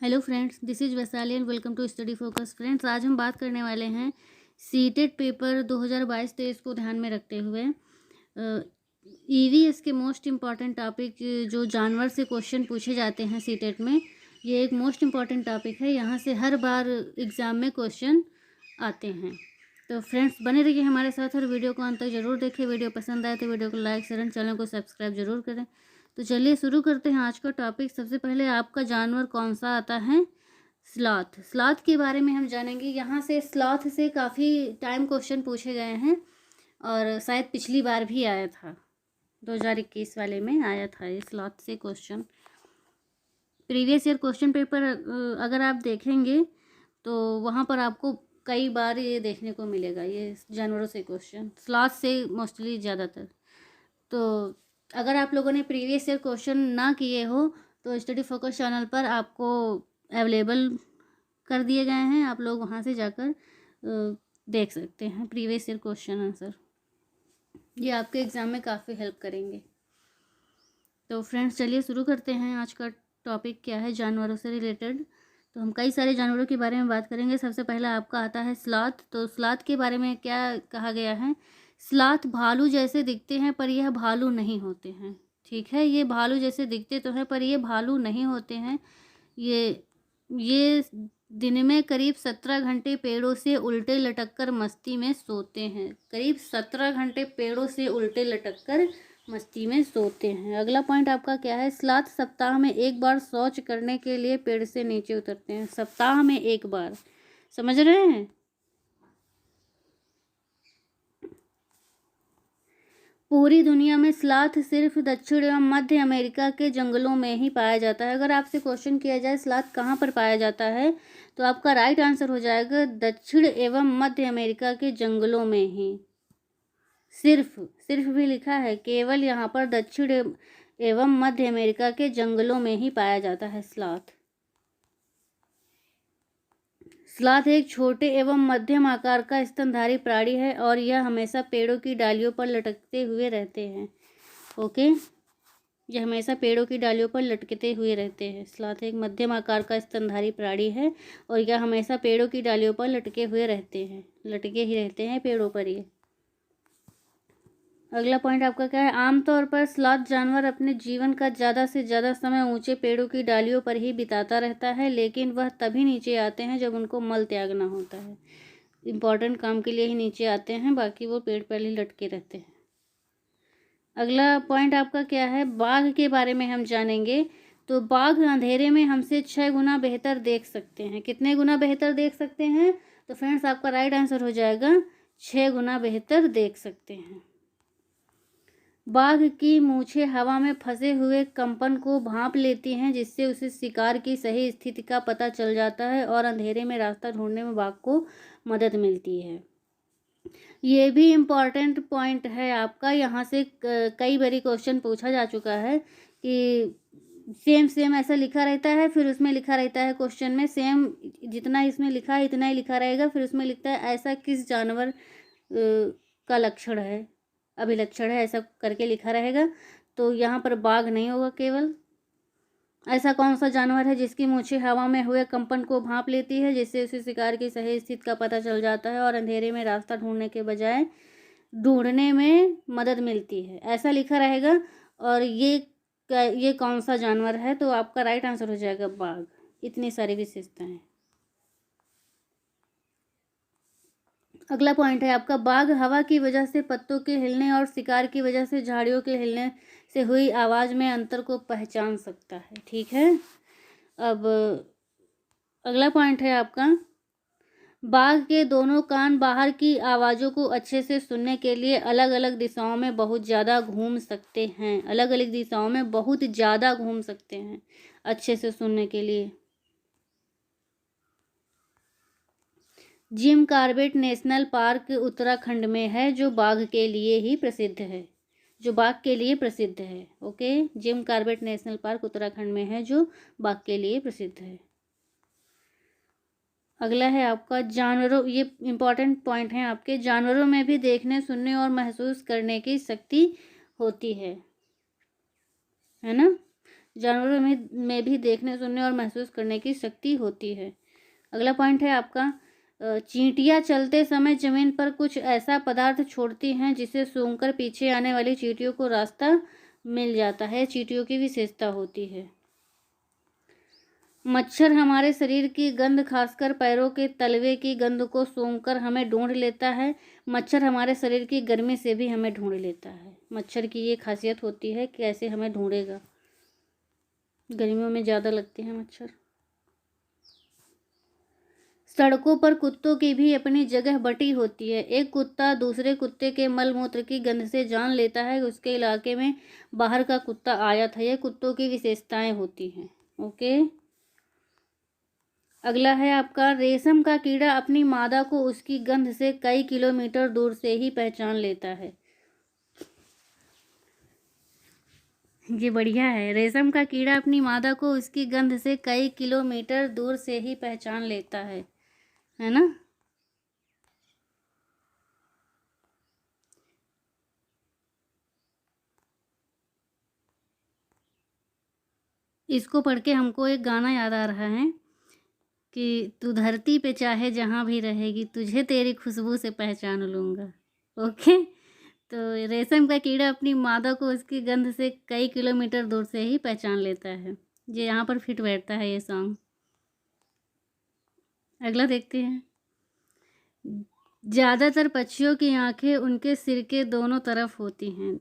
Hello friends, this is Vaishali and welcome to Study Focus. Friends, आज हम बात करने वाले हैं सीटेट पेपर 2022-23 को ध्यान में रखते हुए ईवीएस के मोस्ट इम्पॉर्टेंट टॉपिक जो जानवर से क्वेश्चन पूछे जाते हैं सीटेट में। ये एक मोस्ट इम्पॉर्टेंट टॉपिक है, यहाँ से हर बार एग्ज़ाम में क्वेश्चन आते हैं। तो फ्रेंड्स, बने रहिए हमारे साथ और वीडियो को अंत तक जरूर देखें। वीडियो पसंद आए तो वीडियो को लाइक शेयर एंड चैनल को सब्सक्राइब जरूर करें। तो चलिए शुरू करते हैं आज का टॉपिक। सबसे पहले आपका जानवर कौन सा आता है? स्लॉथ। स्लॉथ के बारे में हम जानेंगे। यहाँ से स्लॉथ से काफ़ी टाइम क्वेश्चन पूछे गए हैं और शायद पिछली बार भी आया था, 2021 वाले में आया था ये स्लॉथ से question. Previous year question paper अगर आप देखेंगे तो वहाँ पर आपको कई बार ये देखने को मिलेगा, ये जानवरों से क्वेश्चन, स्लॉथ से मोस्टली ज़्यादातर। तो अगर आप लोगों ने प्रीवियस ईयर क्वेश्चन ना किए हो तो स्टडी फोकस चैनल पर आपको अवेलेबल कर दिए गए हैं, आप लोग वहाँ से जाकर देख सकते हैं प्रीवियस ईयर क्वेश्चन आंसर। ये आपके एग्ज़ाम में काफ़ी हेल्प करेंगे। तो फ्रेंड्स, चलिए शुरू करते हैं। आज का टॉपिक क्या है? जानवरों से रिलेटेड। तो हम कई सारे जानवरों के बारे में बात करेंगे। सबसे पहला आपका आता है स्लॉथ। तो स्लॉथ के बारे में क्या कहा गया है? स्लॉथ भालू जैसे दिखते हैं पर यह भालू नहीं होते हैं। ठीक है, ये भालू जैसे दिखते तो हैं पर ये भालू नहीं होते हैं। ये दिन में करीब 17 घंटे पेड़ों से उल्टे लटक कर मस्ती में सोते हैं। करीब 17 घंटे पेड़ों से उल्टे लटक कर मस्ती में सोते हैं। अगला पॉइंट आपका क्या है? स्लॉथ सप्ताह में एक बार शौच करने के लिए पेड़ से नीचे उतरते हैं। सप्ताह में एक बार, समझ रहे हैं? पूरी दुनिया में स्लॉथ सिर्फ दक्षिण एवं मध्य अमेरिका के जंगलों में ही पाया जाता है। अगर आपसे क्वेश्चन किया जाए स्लॉथ कहाँ पर पाया जाता है तो आपका राइट आंसर हो जाएगा दक्षिण एवं मध्य अमेरिका के जंगलों में ही। सिर्फ सिर्फ भी लिखा है, केवल यहाँ पर दक्षिण एवं मध्य अमेरिका के जंगलों में ही पाया जाता है स्लॉथ। स्लॉथ एक छोटे एवं मध्यम आकार का स्तनधारी प्राणी है और यह हमेशा पेड़ों की डालियों पर लटकते हुए रहते हैं। ओके, यह हमेशा पेड़ों की डालियों पर लटकते हुए रहते हैं। स्लॉथ एक मध्यम आकार का स्तनधारी प्राणी है और यह हमेशा पेड़ों की डालियों पर लटके हुए रहते हैं, लटके ही रहते हैं पेड़ों पर ये। अगला पॉइंट आपका क्या है? आमतौर पर स्लॉथ जानवर अपने जीवन का ज़्यादा से ज़्यादा समय ऊंचे पेड़ों की डालियों पर ही बिताता रहता है, लेकिन वह तभी नीचे आते हैं जब उनको मल त्यागना होता है। इम्पॉर्टेंट काम के लिए ही नीचे आते हैं, बाकी वो पेड़ पर ही लटके रहते हैं। अगला पॉइंट आपका क्या है? बाघ के बारे में हम जानेंगे। तो बाघ अंधेरे में हमसे 6 गुना बेहतर देख सकते हैं। कितने गुना बेहतर देख सकते हैं? तो फ्रेंड्स, आपका राइट आंसर हो जाएगा 6 गुना बेहतर देख सकते हैं। बाघ की मूछें हवा में फंसे हुए कंपन को भांप लेती हैं, जिससे उसे शिकार की सही स्थिति का पता चल जाता है और अंधेरे में रास्ता ढूंढने में बाघ को मदद मिलती है। ये भी इम्पॉर्टेंट पॉइंट है आपका। यहाँ से कई बारी क्वेश्चन पूछा जा चुका है कि सेम सेम ऐसा लिखा रहता है, फिर उसमें लिखा रहता है क्वेश्चन में सेम जितना इसमें लिखा है इतना ही लिखा रहेगा, फिर उसमें लिखता है ऐसा किस जानवर का लक्षण है, अभिलक्षण है, ऐसा करके लिखा रहेगा। तो यहाँ पर बाघ नहीं होगा। केवल ऐसा कौन सा जानवर है जिसकी मूछें हवा में हुए कंपन को भांप लेती है, जिससे उसे शिकार की सही स्थिति का पता चल जाता है और अंधेरे में रास्ता ढूंढने के बजाय ढूंढने में मदद मिलती है, ऐसा लिखा रहेगा। और ये कौन सा जानवर है? तो आपका राइट आंसर हो जाएगा बाघ। इतनी सारी विशेषताएं। अगला पॉइंट है आपका, बाघ हवा की वजह से पत्तों के हिलने और शिकार की वजह से झाड़ियों के हिलने से हुई आवाज़ में अंतर को पहचान सकता है। ठीक है, अब अगला पॉइंट है आपका, बाघ के दोनों कान बाहर की आवाज़ों को अच्छे से सुनने के लिए अलग अलग दिशाओं में बहुत ज़्यादा घूम सकते हैं। अलग अलग दिशाओं में बहुत ज़्यादा घूम सकते हैं अच्छे से सुनने के लिए। Jim Corbett national park Uttarakhand में है, जो बाघ के लिए ही प्रसिद्ध है, जो बाघ के लिए प्रसिद्ध है। Okay, Jim Corbett national park Uttarakhand में है, जो बाघ के लिए प्रसिद्ध है। अगला है आपका जानवरों, ये इंपॉर्टेंट पॉइंट है आपके, जानवरों में भी देखने, सुनने और महसूस करने की शक्ति होती है ना। जानवरों में भी देखने, सुनने और महसूस करने की शक्ति होती है। अगला पॉइंट है आपका, चींटियाँ चलते समय जमीन पर कुछ ऐसा पदार्थ छोड़ती हैं जिसे सूंघकर पीछे आने वाली चींटियों को रास्ता मिल जाता है। चींटियों की विशेषता होती है। मच्छर हमारे शरीर की गंध, खासकर पैरों के तलवे की गंध को सूंघकर हमें ढूंढ लेता है। मच्छर हमारे शरीर की गर्मी से भी हमें ढूंढ लेता है। मच्छर की ये खासियत होती है कि कैसे हमें ढूंढेगा, गर्मियों में ज़्यादा लगते हैं मच्छर। सड़कों पर कुत्तों की भी अपनी जगह बटी होती है। एक कुत्ता दूसरे कुत्ते के मल मूत्र की गंध से जान लेता है उसके इलाके में बाहर का कुत्ता आया था। यह कुत्तों की विशेषताएं होती हैं। ओके, अगला है आपका, रेशम का कीड़ा अपनी मादा को उसकी गंध से कई किलोमीटर दूर से ही पहचान लेता है। ये बढ़िया है। रेशम का कीड़ा अपनी मादा को उसकी गंध से कई किलोमीटर दूर से ही पहचान लेता है ना। इसको पढ़ के हमको एक गाना याद आ रहा है कि तू धरती पे चाहे जहाँ भी रहेगी, तुझे तेरी खुशबू से पहचान लूँगा। ओके, तो रेशम का कीड़ा अपनी मादा को उसकी गंध से कई किलोमीटर दूर से ही पहचान लेता है। ये यहाँ पर फिट बैठता है ये सॉन्ग। अगला देखते हैं। ज़्यादातर पक्षियों की आंखें उनके सिर के दोनों तरफ होती हैं।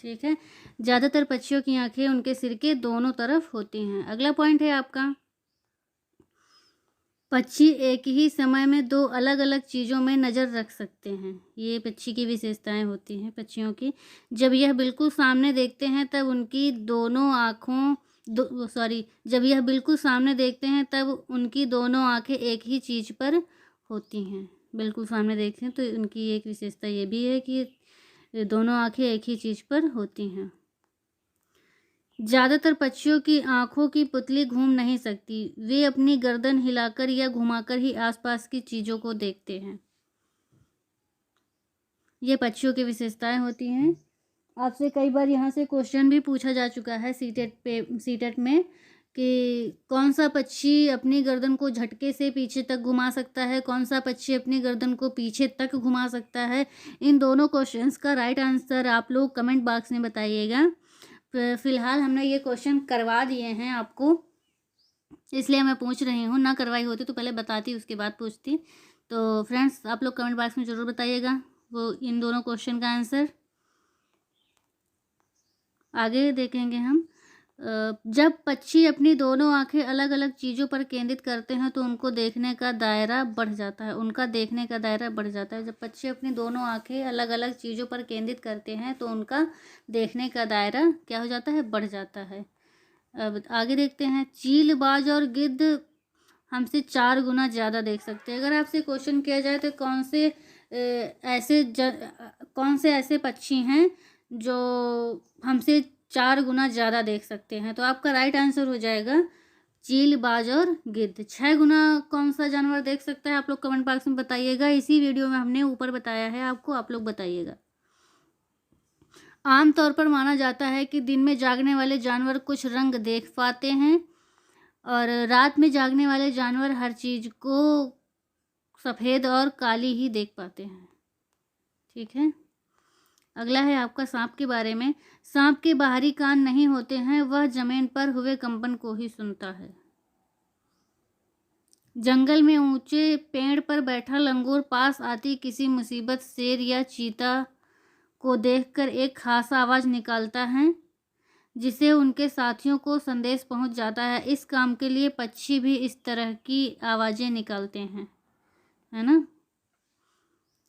ठीक है, ज़्यादातर पक्षियों की आंखें उनके सिर के दोनों तरफ होती हैं। अगला पॉइंट है आपका, पक्षी एक ही समय में दो अलग अलग चीज़ों में नज़र रख सकते हैं। ये पक्षी की विशेषताएं होती हैं पक्षियों की। जब यह बिल्कुल सामने देखते हैं तब उनकी दोनों आँखों जब यह बिल्कुल सामने देखते हैं तब उनकी दोनों आँखें एक ही चीज़ पर होती हैं। बिल्कुल सामने देखते हैं तो उनकी एक विशेषता ये भी है कि दोनों आँखें एक ही चीज़ पर होती हैं। ज़्यादातर पक्षियों की आँखों की पुतली घूम नहीं सकती। वे अपनी गर्दन हिलाकर या घुमाकर ही आसपास की चीज़ों को देखते हैं। ये पक्षियों की विशेषताएं होती हैं। आपसे कई बार यहाँ से क्वेश्चन भी पूछा जा चुका है सीटेट में कि कौन सा पक्षी अपनी गर्दन को झटके से पीछे तक घुमा सकता है, कौन सा पक्षी अपनी गर्दन को पीछे तक घुमा सकता है। इन दोनों क्वेश्चंस का राइट आंसर आप लोग कमेंट बॉक्स में बताइएगा। फ़िलहाल हमने ये क्वेश्चन करवा दिए हैं आपको, इसलिए मैं पूछ रही हूँ। ना करवाई होती तो पहले बताती, उसके बाद पूछती। तो फ्रेंड्स, आप लोग कमेंट बॉक्स में ज़रूर बताइएगा वो इन दोनों क्वेश्चन का आंसर। आगे देखेंगे हम। जब पक्षी अपनी दोनों आंखें अलग अलग चीज़ों पर केंद्रित करते हैं तो उनको देखने का दायरा बढ़ जाता है। उनका देखने का दायरा बढ़ जाता है। जब पक्षी अपनी दोनों आंखें अलग अलग चीज़ों पर केंद्रित करते हैं तो उनका देखने का दायरा क्या हो जाता है, बढ़ जाता है। अब आगे देखते हैं। चील, बाज और गिद्ध हमसे 4 गुना ज़्यादा देख सकते हैं। अगर आपसे क्वेश्चन किया जाए तो कौन से ऐसे पक्षी हैं जो हमसे 4 गुना ज़्यादा देख सकते हैं, तो आपका राइट आंसर हो जाएगा चील, बाज और गिद्ध। 6 गुना कौन सा जानवर देख सकता है, आप लोग कमेंट बॉक्स में बताइएगा। इसी वीडियो में हमने ऊपर बताया है आपको, आप लोग बताइएगा। आमतौर पर माना जाता है कि दिन में जागने वाले जानवर कुछ रंग देख पाते हैं और रात में जागने वाले जानवर हर चीज़ को सफ़ेद और काली ही देख पाते हैं। ठीक है, अगला है आपका सांप के बारे में। सांप के बाहरी कान नहीं होते हैं, वह जमीन पर हुए कंपन को ही सुनता है। जंगल में ऊंचे पेड़ पर बैठा लंगूर पास आती किसी मुसीबत, शेर या चीता को देखकर एक खास आवाज़ निकालता है जिससे उनके साथियों को संदेश पहुंच जाता है। इस काम के लिए पक्षी भी इस तरह की आवाज़ें निकालते हैं, है ना।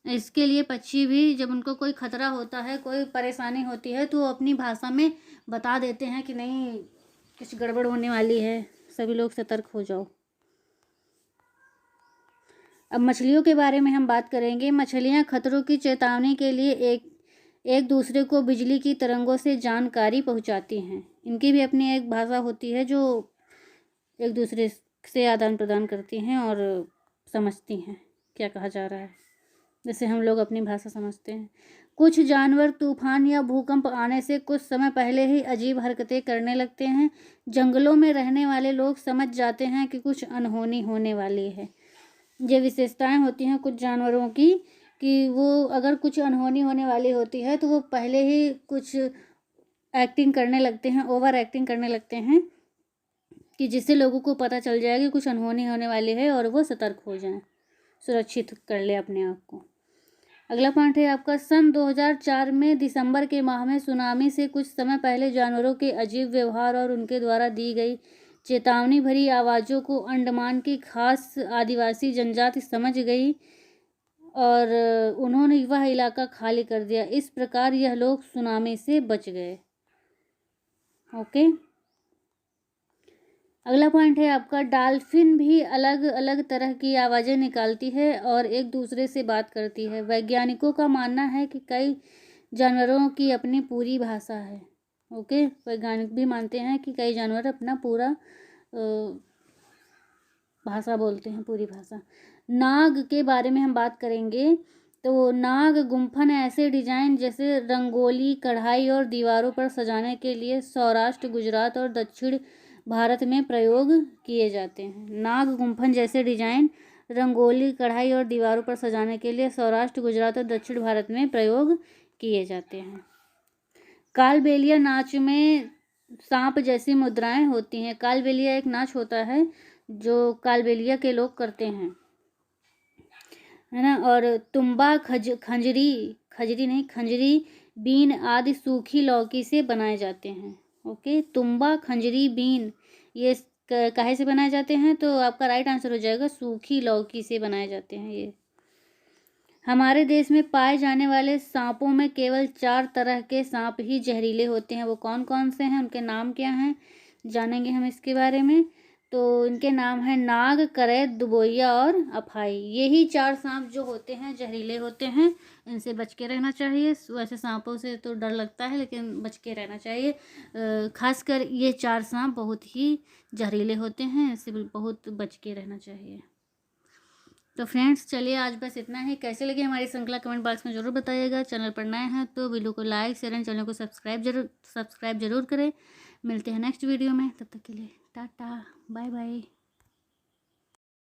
इसके लिए पक्षी भी जब उनको कोई खतरा होता है, कोई परेशानी होती है, तो वो अपनी भाषा में बता देते हैं कि नहीं, कुछ गड़बड़ होने वाली है, सभी लोग सतर्क हो जाओ। अब मछलियों के बारे में हम बात करेंगे। मछलियाँ खतरों की चेतावनी के लिए एक दूसरे को बिजली की तरंगों से जानकारी पहुंचाती हैं। इनकी भी अपनी एक भाषा होती है जो एक दूसरे से आदान प्रदान करती हैं और समझती हैं क्या कहा जा रहा है, जैसे हम लोग अपनी भाषा समझते हैं। कुछ जानवर तूफान या भूकंप आने से कुछ समय पहले ही अजीब हरकतें करने लगते हैं। जंगलों में रहने वाले लोग समझ जाते हैं कि कुछ अनहोनी होने वाली है। ये विशेषताएं होती हैं कुछ जानवरों की कि वो अगर कुछ अनहोनी होने वाली होती है तो वो पहले ही कुछ एक्टिंग करने लगते हैं, ओवर एक्टिंग करने लगते हैं, कि जिससे लोगों को पता चल जाए कि कुछ अनहोनी होने वाली है और वो सतर्क हो जाएं, सुरक्षित कर ले अपने आप को। अगला पॉइंट है आपका, सन 2004 में दिसंबर के माह में सुनामी से कुछ समय पहले जानवरों के अजीब व्यवहार और उनके द्वारा दी गई चेतावनी भरी आवाज़ों को अंडमान की खास आदिवासी जनजाति समझ गई और उन्होंने वह इलाका खाली कर दिया। इस प्रकार यह लोग सुनामी से बच गए। ओके, अगला पॉइंट है आपका, डॉल्फिन भी अलग अलग तरह की आवाज़ें निकालती है और एक दूसरे से बात करती है। वैज्ञानिकों का मानना है कि कई जानवरों की अपनी पूरी भाषा है। ओके, वैज्ञानिक भी मानते हैं कि कई जानवर अपना पूरा भाषा बोलते हैं, पूरी भाषा। नाग के बारे में हम बात करेंगे तो नाग गुम्फन ऐसे डिजाइन जैसे रंगोली, कढ़ाई और दीवारों पर सजाने के लिए सौराष्ट्र, गुजरात और दक्षिण भारत में प्रयोग किए जाते हैं। नाग गुम्फन जैसे डिजाइन रंगोली, कढ़ाई और दीवारों पर सजाने के लिए सौराष्ट्र, गुजरात और दक्षिण भारत में प्रयोग किए जाते हैं। कालबेलिया नाच में सांप जैसी मुद्राएं होती हैं। कालबेलिया एक नाच होता है जो कालबेलिया के लोग करते हैं, है ना। और तुम्बा, खंजरी, बीन आदि सूखी लौकी से बनाए जाते हैं। ओके, तुम्बा, खंजरी, बीन ये काहे से बनाए जाते हैं? तो आपका राइट आंसर हो जाएगा सूखी लौकी से बनाए जाते हैं ये। हमारे देश में पाए जाने वाले सांपों में केवल 4 तरह के सांप ही जहरीले होते हैं। वो कौन कौन से हैं, उनके नाम क्या हैं, जानेंगे हम इसके बारे में। तो इनके नाम हैं नाग, करैत, दुबोइया और अफाई। यही 4 सांप जो होते हैं जहरीले होते हैं, इनसे बच के रहना चाहिए। वैसे सांपों से तो डर लगता है लेकिन बच के रहना चाहिए। खासकर ये 4 सांप बहुत ही जहरीले होते हैं, इससे बहुत बच के रहना चाहिए। तो फ्रेंड्स चलिए आज बस इतना ही। कैसे लगे हमारी श्रृंखला कमेंट बॉक्स में ज़रूर बताइएगा। चैनल पर नए हैं तो वीडियो को लाइक, शेयर एंड चैनल को सब्सक्राइब जरूर करें। मिलते हैं नेक्स्ट वीडियो में, तब तक के लिए टाटा, बाय बाय।